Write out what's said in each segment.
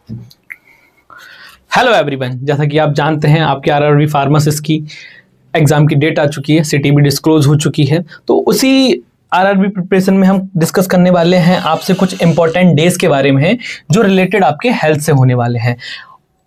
Hello everyone, जैसा कि आप जानते हैं आपके आरआरबी फार्मासिस्ट की एग्जाम की डेट आ चुकी है, सिटी भी डिस्क्लोज हो चुकी है। तो उसी आरआरबी प्रिपरेशन में हम डिस्कस करने वाले हैं आपसे कुछ इंपॉर्टेंट डेज के बारे में जो रिलेटेड आपके हेल्थ से होने वाले हैं।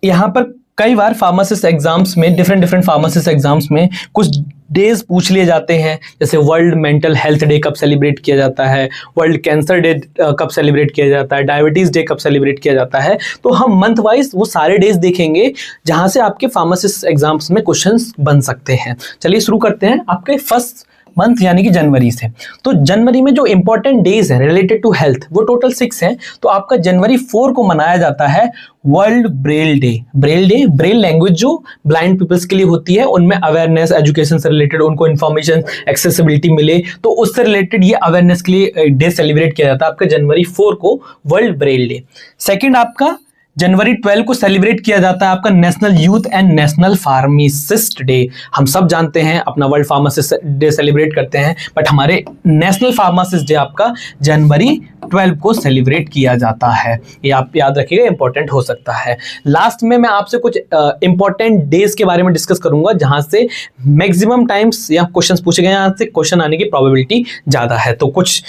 यहाँ पर कई बार फार्मासिस्ट एग्जाम्स में डिफरेंट फार्मासिस्ट एग्जाम्स में कुछ डेज पूछ लिए जाते हैं, जैसे वर्ल्ड मेंटल हेल्थ डे कब सेलिब्रेट किया जाता है, वर्ल्ड कैंसर डे कब सेलिब्रेट किया जाता है, डायबिटीज डे कब सेलिब्रेट किया जाता है। तो हम मंथ वाइज वो सारे डेज देखेंगे जहां से आपके फार्मासिस्ट एग्जाम्स में क्वेश्चंस बन सकते हैं। चलिए शुरू करते हैं आपके फर्स्ट मंथ यानी कि जनवरी से। तो जनवरी में जो इंपॉर्टेंट डेज है रिलेटेड टू हेल्थ वो टोटल 6 हैं। तो आपका जनवरी 4 को मनाया जाता है world Braille day. Braille language जो ब्लाइंड पीपल्स के लिए होती है, उनमें अवेयरनेस, एजुकेशन से रिलेटेड उनको इन्फॉर्मेशन, एक्सेसिबिलिटी मिले, तो उससे रिलेटेड ये अवेयरनेस के लिए डे सेलिब्रेट किया जाता है आपका जनवरी 4 को, वर्ल्ड ब्रेल डे। सेकेंड आपका जनवरी 12 को सेलिब्रेट किया जाता है आपका national youth and national pharmacist day. हम सब जानते हैं अपना वर्ल्ड फार्मासिस्ट डे सेलिब्रेट करते हैं, बट हमारे नेशनल फार्मासिस्ट डे आपका जनवरी 12 को सेलिब्रेट किया जाता है। ये आप याद रखिएगा, इंपॉर्टेंट हो सकता है। लास्ट में मैं आपसे कुछ इंपॉर्टेंट डेज के बारे में डिस्कस करूंगा जहां से मैक्सिमम टाइम्स या क्वेश्चंस पूछे गए, यहां से क्वेश्चन आने की प्रोबेबिलिटी ज्यादा है। तो कुछ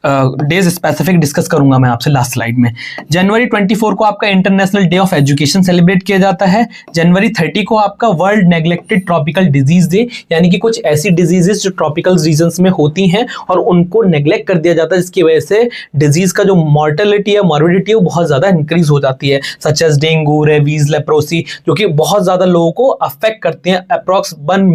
डेज स्पेसिफिक डिस्कस करूंगा मैं आपसे लास्ट स्लाइड में। जनवरी 24 को आपका international day of education celebrate किया जाता है। जनवरी 30 को आपका world neglected tropical disease day, यानी कि कुछ ऐसी डिजीजेस जो ट्रॉपिकल रीजन्स में होती हैं और उनको नेग्लेक्ट कर दिया जाता है, जिसकी वजह से डिजीज का जो मॉर्टेलिटी है, मॉर्बिडिटी है, वो बहुत ज्यादा इंक्रीज हो जाती है, such as dengue, rabies, leprosy, जो कि बहुत ज्यादा लोगों को अफेक्ट करते हैं। Approx 1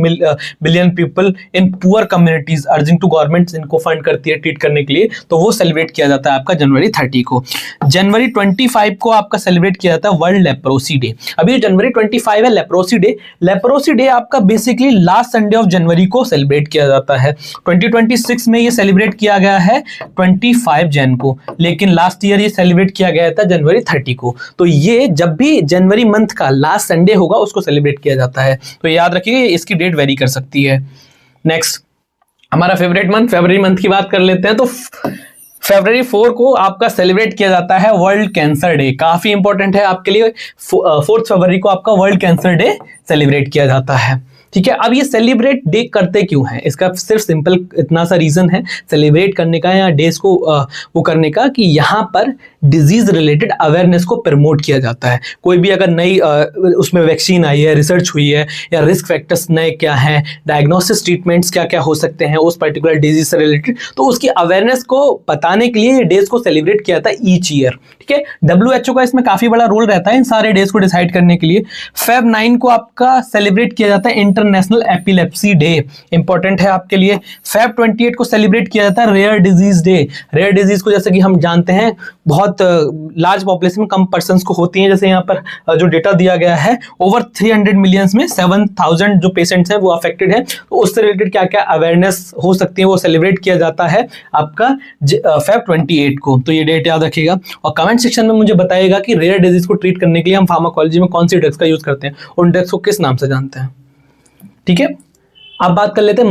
billion people in poor communities, urging to government इनको फंड करती है ट्रीट करने के लिए। तो वो सेलिब्रेट किया जाता है आपका जनवरी 30 को। जनवरी 25 को आपका सेलिब्रेट किया जाता है वर्ल्ड लेप्रोसी डे। अभी जनवरी 25 है लेप्रोसी डे। लेप्रोसी डे आपका basically last Sunday of January को सेलिब्रेट किया जाता है। 2026 में ये सेलिब्रेट किया गया है 25 जन को, लेकिन लास्ट ईयर ये सेलिब्रेट किया गया था जनवरी 30 को। तो ये जब भी जनवरी मंथ का लास्ट संडे होगा उसको सेलिब्रेट किया जाता है। तो याद रखिए इसकी डेट वेरी कर सकती है। नेक्स्ट हमारा फेवरेट मंथ, फरवरी मंथ की बात कर लेते हैं। तो फरवरी 4 को आपका सेलिब्रेट किया जाता है वर्ल्ड कैंसर डे। काफी इंपॉर्टेंट है आपके लिए। 4 फरवरी को आपका वर्ल्ड कैंसर डे सेलिब्रेट किया जाता है। ठीक है, अब ये सेलिब्रेट डे करते क्यों है, इसका सिर्फ सिंपल इतना सा रीजन है सेलिब्रेट करने का या डेज को वो करने का कि यहाँ पर डिजीज रिलेटेड अवेयरनेस को प्रमोट किया जाता है। कोई भी अगर नई उसमें वैक्सीन आई है, रिसर्च हुई है, या रिस्क फैक्टर्स नए क्या हैं, डायग्नोसिस ट्रीटमेंट्स क्या क्या हो सकते हैं उस पर्टिकुलर डिजीज से रिलेटेड, तो उसकी अवेयरनेस को बताने के लिए ये डेज को सेलिब्रेट किया जाता है ईच ईयर। ठीक है, WHO का इसमें काफी बड़ा रोल रहता है इन सारे डेज को डिसाइड करने के लिए। Feb 9 को आपका सेलिब्रेट किया जाता है इंटरनेशनल एपिलेप्सी डे, इंपॉर्टेंट है आपके लिए। Feb 28 को सेलिब्रेट किया जाता है rare disease day. Rare disease को जैसे कि हम जानते हैं बहुत लार्ज पॉपुलेशन में कम पर्सन्स को होती हैं, जैसे यहाँ पर जो डेटा दिया गया है ओवर 300 मिलियंस में 7000 जो पेशेंट्स हैं वो अफेक्टेड है। तो उससे रिलेटेड क्या क्या अवेयरनेस हो सकती है वो सेलिब्रेट किया जाता है आपका Feb 28 को। तो ये डेट याद रखिएगा और कमेंट सेक्शन में मुझे बताइएगा कि रेयर डिजीज को ट्रीट करने के लिए हम फार्माकोलॉजी में कौन सी ड्रग्स का यूज करते हैं, उन ड्रग्स को किस नाम से जानते हैं। ठीक है, अब बात कर लेते हैं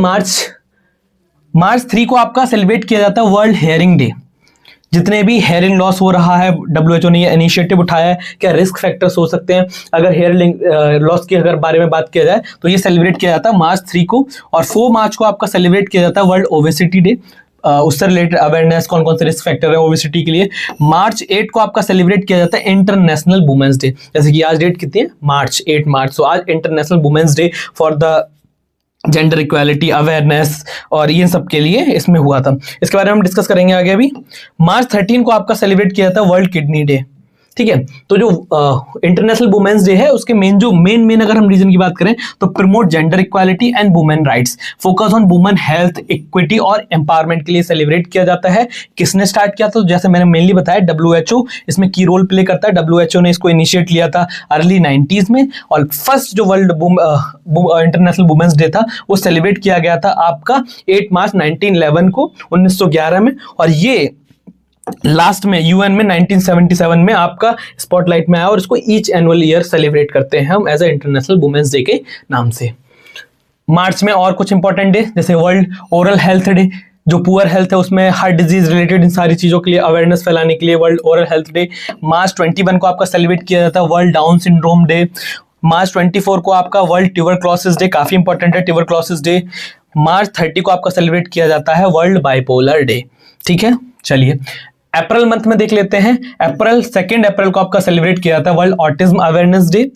मार्च 3 को आपका सेलिब्रेट किया जाता है वर्ल्ड हेयरिंग डे। जितने भी हेयरिंग लॉस हो रहा है, WHO ने ये इनिशिएटिव उठाया है, क्या रिस्क फैक्टर्स हो सकते हैं अगर हेयर लॉस की अगर बारे में बात किया जाए, तो ये सेलिब्रेट किया जाता है मार्च 3 को। और 4 मार्च को आपका सेलिब्रेट किया जाता है वर्ल्ड ओबेसिटी डे, उससे रिलेटेड अवेयरनेस कौन कौन से रिस्क फैक्टर है ओबेसिटी के लिए। मार्च 8 को आपका सेलिब्रेट किया जाता है इंटरनेशनल वुमेन्स डे, जैसे कि आज डेट कितनी है, 8 मार्च। तो आज international women's day for the gender equality awareness और ये सब के लिए इसमें हुआ था। इसके बारे में हम डिस्कस करेंगे आगे। अभी मार्च 13 को आपका सेलिब्रेट किया जाता है वर्ल्ड किडनी डे। ठीक है, तो जो इंटरनेशनल वुमेन्स डे है उसके मेन अगर हम रीजन की बात करें तो promote gender equality and women rights, focus on women health, equity और एम्पावरमेंट के लिए सेलिब्रेट किया जाता है। किसने स्टार्ट किया था, तो जैसे मैंने मेनली बताया WHO इसमें की रोल प्ले करता है। WHO ने इसको इनिशिएट लिया था अर्ली 90s में, और फर्स्ट जो वर्ल्ड इंटरनेशनल वुमेन्स डे था वो सेलिब्रेट किया गया था आपका 8 मार्च 1911 को, 1911 में। और ये लास्ट में UN में 1977 में आपका स्पॉटलाइट में आया, और इसको ईच एनुअल ईयर सेलिब्रेट करते हैं हम as a international women's day के नाम से। मार्च में और कुछ इंपॉर्टेंट डे जैसे वर्ल्ड ओरल हेल्थ डे, जो पुअर हेल्थ है उसमें हार्ट डिजीज रिलेटेड इन सारी चीज़ों के लिए अवेयरनेस फैलाने के लिए वर्ल्ड ओरल हेल्थ डे। मार्च 21 को आपका सेलिब्रेट किया जाता है वर्ल्ड डाउन सिंड्रोम डे। मार्च 24 को आपका वर्ल्ड ट्यूबरक्लोसिस डे, काफ़ी इंपॉर्टेंट है ट्यूबरक्लोसिस डे। मार्च 30 को आपका सेलिब्रेट किया जाता है वर्ल्ड बाइपोलर डे। ठीक है, चलिए अप्रैल मंथ में देख लेते हैं। अप्रैल 2 अप्रैल को आपका सेलिब्रेट किया जाता है वर्ल्ड ऑटिज्म अवेयरनेस डे।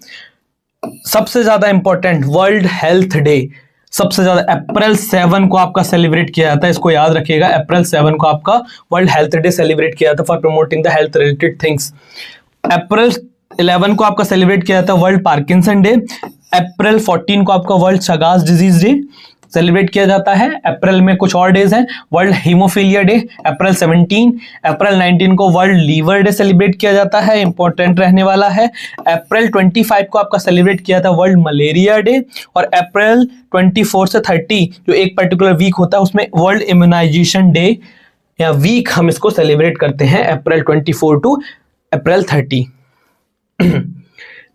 सबसे ज्यादा इंपॉर्टेंट वर्ल्ड हेल्थ डे, सबसे ज्यादा अप्रैल 7 को आपका सेलिब्रेट किया जाता है, इसको याद रखिएगा। अप्रैल 7 को आपका वर्ल्ड हेल्थ डे सेलिब्रेट किया जाता है for promoting the health related things. April 11 को आपका सेलिब्रेट किया जाता है वर्ल्ड पार्किंसन डे। अप्रैल 14 को आपका world Chagas disease day celebrate किया जाता है। अप्रैल में कुछ और डेज हैं, वर्ल्ड हीमोफीलिया डे अप्रैल 17। अप्रैल 19 को वर्ल्ड लीवर डे सेलिब्रेट किया जाता है, इंपॉर्टेंट रहने वाला है। अप्रैल 25 को आपका सेलिब्रेट किया था वर्ल्ड मलेरिया डे। और अप्रैल 24 से 30 जो एक पर्टिकुलर वीक होता है उसमें वर्ल्ड इम्यूनाइजेशन डे या वीक हम इसको सेलिब्रेट करते हैं April 24 to April 30।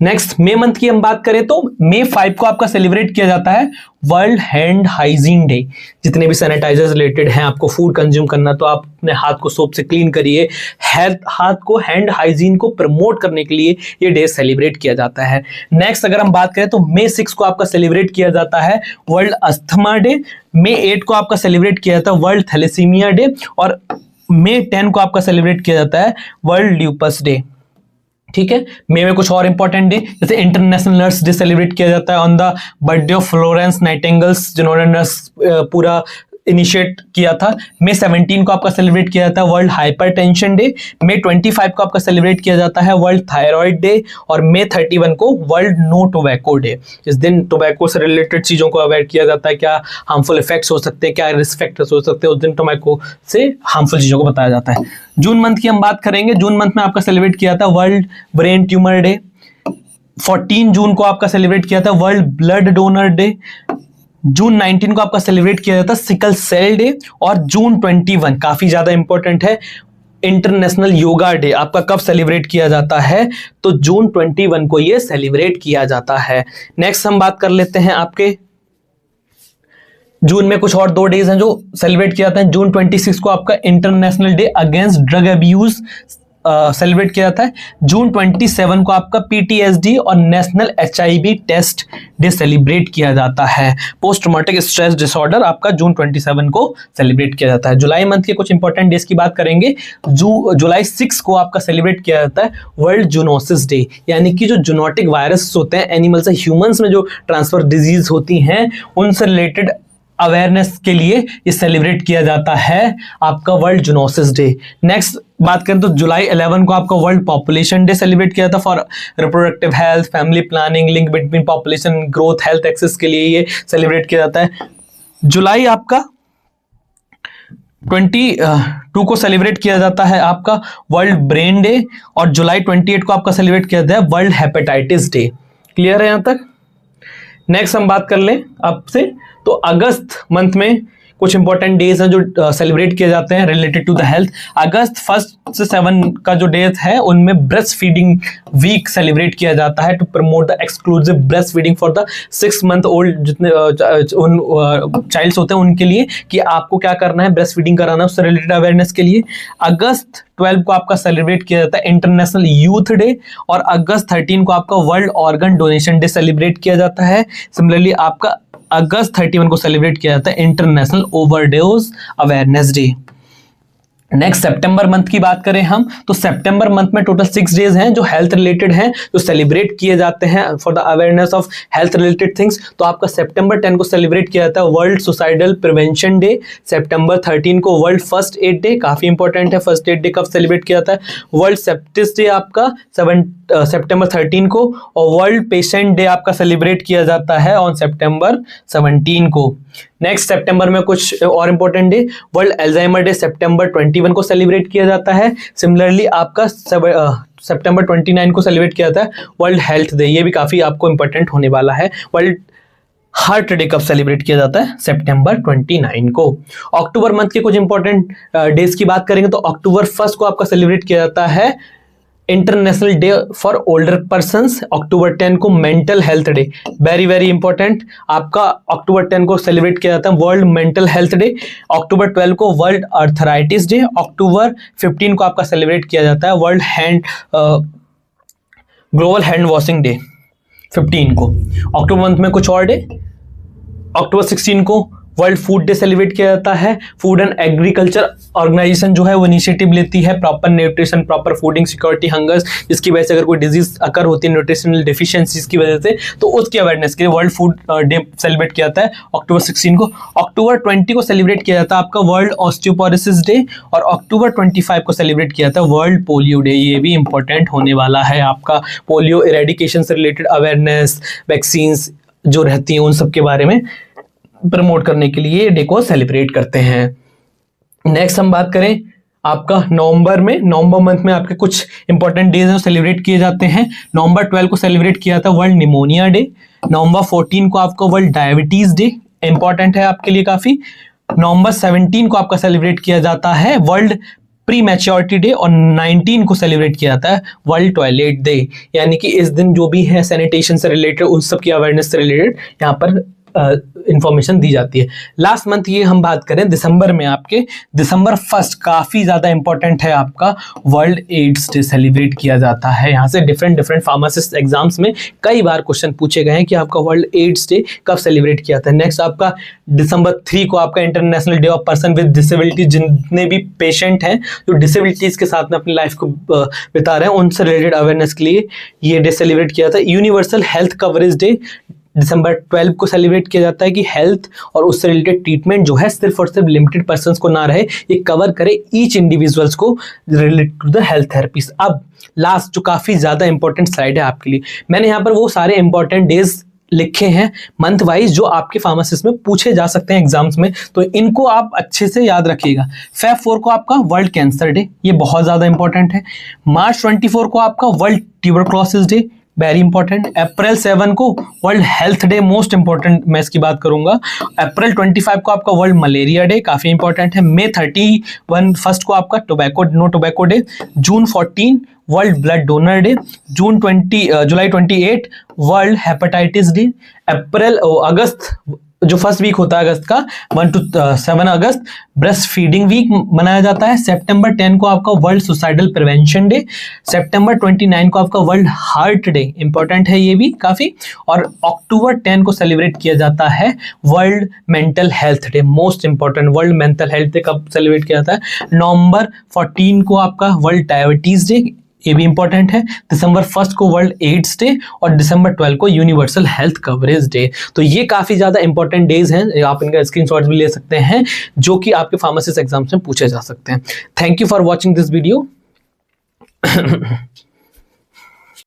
Next May month की हम बात करें तो May 5 को आपका सेलिब्रेट किया जाता है वर्ल्ड हैंड हाइजीन डे। जितने भी सैनिटाइजर्स रिलेटेड हैं, आपको फूड कंज्यूम करना तो आप अपने हाथ को सोप से क्लीन करिए। हाथ को हैंड हाइजीन को प्रमोट करने के लिए ये डे सेलिब्रेट किया जाता है। नेक्स्ट अगर हम बात करें तो May 6 को आपका सेलिब्रेट किया जाता है वर्ल्ड अस्थमा डे। May 8 को आपका सेलिब्रेट किया जाता है वर्ल्ड थैलेसीमिया डे। और May 10 को आपका सेलिब्रेट किया जाता है वर्ल्ड ल्यूपस डे। ठीक है, मे में कुछ और इंपॉर्टेंट डे जैसे इंटरनेशनल नर्स डे सेलिब्रेट किया जाता है on the birthday of Florence nightingales, जिन्होंने नर्स पूरा इनिशिएट किया था। May 17 को आपका सेलिब्रेट किया जाता है वर्ल्ड हाइपरटेंशन डे। May 25 को आपका सेलिब्रेट किया जाता है वर्ल्ड थायराइड डे। और May 31 को वर्ल्ड नो टोबैको डे। इस दिन टोबैको से रिलेटेड चीज़ों को अवेयर किया जाता है, क्या हार्मफुल इफेक्ट्स हो सकते हैं, क्या रिस्क फैक्टर्स हो सकते हैं, उस दिन टोबैको से हार्मफुल चीज़ों को बताया जाता है। जून मंथ की हम बात करेंगे। जून मंथ में आपका सेलिब्रेट किया था वर्ल्ड ब्रेन ट्यूमर डे। 14 जून को आपका सेलिब्रेट किया था वर्ल्ड ब्लड डोनर डे। जून 19 को आपका सेलिब्रेट किया जाता है सिकल सेल डे। और जून 21 काफी ज्यादा इंपॉर्टेंट है, इंटरनेशनल योगा डे। आपका कब सेलिब्रेट किया जाता है तो जून 21 को ये सेलिब्रेट किया जाता है। नेक्स्ट हम बात कर लेते हैं आपके जून में कुछ और 2 डेज हैं जो सेलिब्रेट किया जाता है। जून 26 को आपका international day against drug abuse celebrate किया जाता है। जून 27 को आपका PTSD और national HIV test day celebrate किया जाता है। पोस्ट ट्रॉमेटिक स्ट्रेस डिसऑर्डर आपका जून 27 को सेलिब्रेट किया जाता है। जुलाई मंथ के कुछ इंपॉर्टेंट डेज की बात करेंगे। जुलाई 6 को आपका सेलिब्रेट किया जाता है वर्ल्ड जूनोसिस डे, यानी कि जो जूनोटिक वायरस होते हैं एनिमल से ह्यूमंस में जो ट्रांसफर डिजीज होती हैं उनसे रिलेटेड अवेयरनेस के लिए ये सेलिब्रेट किया जाता है आपका वर्ल्ड जूनोसिस डे। नेक्स्ट बात करें तो जुलाई 11 को आपका वर्ल्ड पॉपुलेशन डे सेलिब्रेट किया था for reproductive health, family planning, link between population growth, health access के लिए ये सेलिब्रेट किया जाता है। जुलाई आपका 22 को सेलिब्रेट किया जाता है आपका वर्ल्ड ब्रेन डे। और जुलाई 28 को आपका सेलिब्रेट किया जाता है वर्ल्ड हेपेटाइटिस डे। क्लियर है यहां तक? नेक्स्ट हम बात कर लें आपसे तो अगस्त मंथ में कुछ इंपॉर्टेंट डेज हैं जो सेलिब्रेट किए जाते हैं रिलेटेड टू द हेल्थ। अगस्त 1 से 7 का जो डेज है उनमें ब्रेस्ट फीडिंग वीक सेलिब्रेट किया जाता है to promote the exclusive breast feeding for the 6 month old जितने चाइल्ड्स होते हैं उनके लिए कि आपको क्या करना है, ब्रेस्ट फीडिंग कराना है, उससे रिलेटेड अवेयरनेस के लिए। अगस्त 12 को आपका सेलिब्रेट किया जाता है इंटरनेशनल यूथ डे। और अगस्त 13 को आपका world organ donation day celebrate किया जाता है। सिमिलरली आपका अगस्त 31 को सेलिब्रेट किया जाता है international overdose awareness day. Next सितंबर मंथ की बात करें हम तो सितंबर मंथ में टोटल 6 डेज हैं जो हेल्थ रिलेटेड हैं, जो सेलिब्रेट किए जाते हैं for the awareness of health related things. तो आपका सितंबर 10 को सेलिब्रेट किया जाता है वर्ल्ड सुसाइडल प्रिवेंशन डे। सितंबर 13 को वर्ल्ड फर्स्ट एड डे, काफी इंपॉर्टेंट है। फर्स्ट एड डे कब सेलिब्रेट किया जाता है? वर्ल्ड सेप्टिस डे आपका सितंबर 13 को। और वर्ल्ड पेशेंट डे आपका सेलिब्रेट किया जाता है ऑन सितंबर 17 को। नेक्स्ट सितंबर में कुछ और important day, world Alzheimer day सितंबर 21 को सेलिब्रेट किया जाता है। सिमिलरली आपका सितंबर 29 को सेलिब्रेट किया जाता है वर्ल्ड हेल्थ डे, ये भी काफी आपको इंपॉर्टेंट होने वाला है। वर्ल्ड हार्ट डे कब सेलिब्रेट किया जाता है? सितंबर 29 को। अक्टूबर मंथ के कुछ इंपॉर्टेंट डेज की बात करेंगे तो अक्टूबर 1 को आपका सेलिब्रेट किया जाता है international day for older persons, अक्टूबर 10 को mental health day, very very important, आपका अक्टूबर 10 को सेलिब्रेट किया जाता है वर्ल्ड मेंटल हेल्थ डे। अक्टूबर 12 को वर्ल्ड अर्थराइटिस डे। अक्टूबर 15 को आपका सेलिब्रेट किया जाता है world global hand washing day 15 को। अक्टूबर मंथ में कुछ और डे, अक्टूबर 16 को वर्ल्ड फूड डे सेलिब्रेट किया जाता है। फूड एंड एग्रीकल्चर ऑर्गेनाइजेशन जो है वो इनिशिएटिव लेती है proper nutrition, proper fooding security, hungers, जिसकी वजह से अगर कोई डिजीज अकर होती है न्यूट्रिशनल डेफिशिएंसीज की वजह से, तो उसकी अवेयरनेस के लिए वर्ल्ड फूड डे सेलिब्रेट किया जाता है अक्टूबर 16 को। अक्टूबर 20 को सेलिब्रेट किया जाता है आपका वर्ल्ड ऑस्टियोपोरोसिस डे, और अक्टूबर 25 को सेलिब्रेट किया जाता है वर्ल्ड पोलियो डे। ये भी इंपॉर्टेंट होने वाला है आपका, पोलियो इरेडिकेशन से रिलेटेड अवेयरनेस, वैक्सीन्स जो रहती हैं उन सब के बारे में प्रमोट करने के लिए डे को सेलिब्रेट करते हैं। नेक्स्ट हम बात करें आपका नवंबर में, नवंबर मंथ में आपके कुछ इंपॉर्टेंट डेज हैं सेलिब्रेट किए जाते हैं। नवंबर 12 को सेलिब्रेट किया था वर्ल्ड निमोनिया डे। नवंबर 14 को आपका वर्ल्ड डायबिटीज डे, इंपॉर्टेंट है आपके लिए काफी। नवंबर 17 को आपका सेलिब्रेट किया जाता है वर्ल्ड प्री मैच्योरिटी डे, और 19 को सेलिब्रेट किया जाता है वर्ल्ड टॉयलेट डे। यानी कि इस दिन जो भी है सैनिटेशन से रिलेटेड उन सब की अवेयरनेस से रिलेटेड यहाँ पर इंफॉर्मेशन दी जाती है। लास्ट मंथ ये हम बात करें दिसंबर में, आपके दिसंबर 1 काफी ज्यादा इंपॉर्टेंट है आपका वर्ल्ड एड्स डे सेलिब्रेट किया जाता है। यहाँ से डिफरेंट फार्मासिस्ट एग्जाम्स में कई बार क्वेश्चन पूछे गए हैं कि आपका वर्ल्ड एड्स डे कब सेलिब्रेट किया जाता है। नेक्स्ट आपका दिसंबर 3 को आपका international day of person with disability, जितने भी पेशेंट हैं जो डिसेबिलिटीज के साथ में अपनी लाइफ को बिता रहे हैं उनसे रिलेटेड अवेयरनेस के लिए ये डे सेलिब्रेट किया जाता है। यूनिवर्सल हेल्थ कवरेज डे दिसंबर 12 को सेलिब्रेट किया जाता है कि हेल्थ और उससे रिलेटेड ट्रीटमेंट जो है सिर्फ और सिर्फ लिमिटेड पर्सन्स को ना रहे, ये कवर करे ईच इंडिविजुअल्स को related to the health therapies. अब लास्ट जो काफी ज्यादा इंपॉर्टेंट स्लाइड है आपके लिए, मैंने यहाँ पर वो सारे इंपॉर्टेंट डेज लिखे हैं मंथ वाइज जो आपके फार्मासिस्ट में पूछे जा सकते हैं एग्जाम्स में, तो इनको आप अच्छे से याद रखिएगा। Feb 4 को आपका वर्ल्ड कैंसर डे, ये बहुत ज्यादा इंपॉर्टेंट है। मार्च 24 को आपका world tuberculosis day, very important. April 7 को world health day, most important मैं इसकी बात करूंगा। अप्रैल 25 को आपका वर्ल्ड मलेरिया डे, काफी इंपॉर्टेंट है। मई 31 फर्स्ट को आपका no tobacco day. June 14 world blood donor day. जुलाई 28 वर्ल्ड हेपेटाइटिस डे। अगस्त जो फर्स्ट वीक होता है अगस्त का 1 to 7 अगस्त ब्रेस्ट फीडिंग वीक मनाया जाता है। सितंबर 10 को आपका वर्ल्ड सुसाइडल प्रिवेंशन डे। सितंबर 29 को आपका वर्ल्ड हार्ट डे, इंपॉर्टेंट है ये भी काफी। और अक्टूबर 10 को सेलिब्रेट किया जाता है world mental health day, most important. World mental health day कब सेलिब्रेट किया जाता है? नवंबर 14 को आपका वर्ल्ड डायबिटीज डे, ये भी इंपॉर्टेंट है। दिसंबर 1 को वर्ल्ड एड्स डे, और दिसंबर 12 को यूनिवर्सल हेल्थ कवरेज डे। तो ये काफी ज्यादा इंपॉर्टेंट डेज हैं, आप इनका स्क्रीनशॉट्स भी ले सकते हैं जो कि आपके फार्मासिस्ट एग्जाम्स में पूछे जा सकते हैं। Thank you for watching this video.